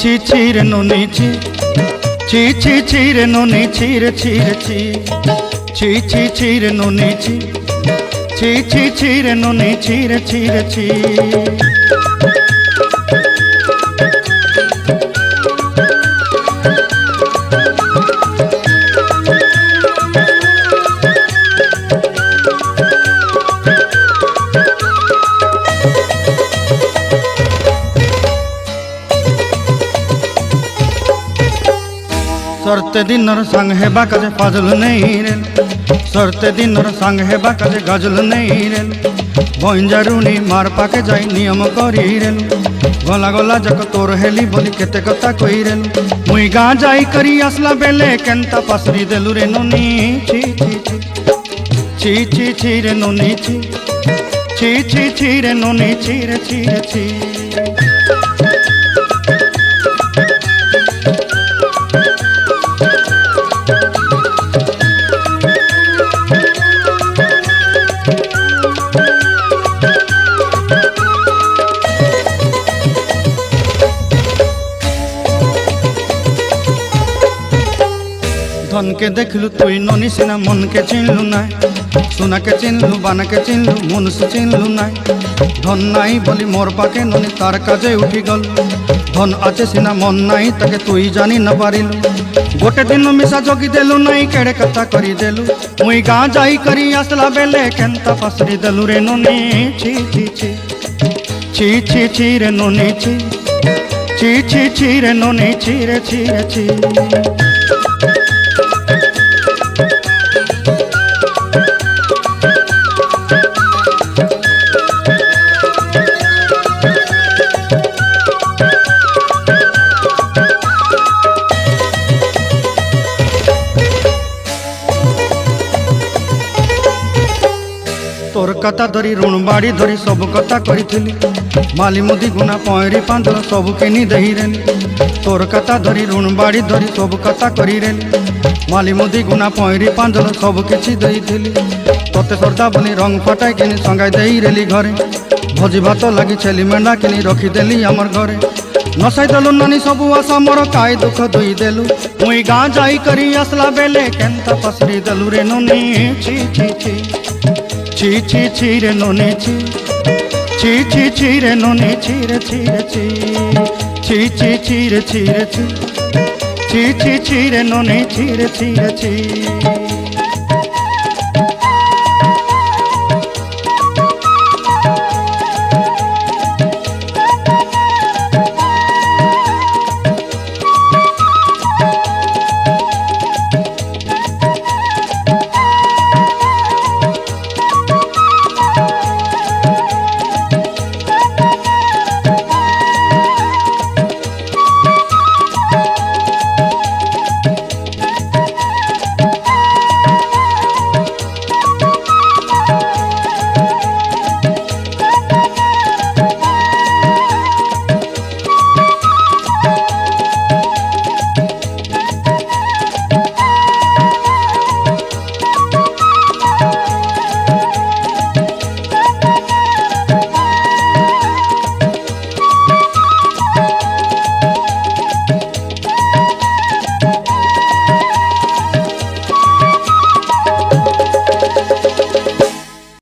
ছি ছি রে নুনি ছি ছি ছি ছি রে নুনি ছি রে ছি রে ছি ছি ছি ছি রে নুনি ছি ছি ছি ছি রে নুনি ছি রে ছি রে ছি। सरते दिनर संग हेबा काजे फाजल नहीं रेल सरते दिनर संग हेबा काजे गजल नहीं रेल बंजारुनी मार पाके जाई नियम करी रेल गला गला जक तोर हेली बोली केते कथा कई रेल मुई गा जाई करी असला बेले केंता पासरी देलु रे नुनी छी छी छी छी छी छी रे नुनी छी छी छी छी रे नुनी छी रे छी रे छी। धन के देखलु तुई ननी सिना मन के चिन्हलु ना सोना के चिन्हलु बाना के चिन्हलु मनुष्य चिन्हलु ना धन नाई बोली मोर पाके ननी तार काजे उठी गल धन आचे सिना मन नाई ताके तुई जानी न पारिलु गोटे दिन मिसा जगी देलु नाई केड़े कथा करी देलु मुई गा जाई करी आसला बेले केंता पासरी देलु रे ननी छी छी छी छी छी छी रे ननी छी छी छी छी रे ननी छी रे छी रे छी। तोर कथा धरी ऋण बाड़ी धरी सब कथा करी माली मुदी गुना पयरी पांदल सब किनी दही रेली तोर कथा धरी ऋण बाड़ी धरी सब कथा करी रेली माली मुदी गुना पयरी पांदल सब किछि दही थिली तोते सरदा बनी रंग फटाई किनी संगाई देई रेली घरे भोजी भात लगी छेली मेंढा किनी रखी देली हमर घरे नसाई देलु नानी सबु आशा मोर काई दुख दुई देलु मुई गा जाई करी असला बेले केंता पसरी देलु रे नुनी छी छी छी छी छी छी रे नुनी छी ची ची ची रे नुनी ची रे ची रे ची ची ची ची रे ची रे ची ची ची ची रे नुनी ची रे ची रे ची।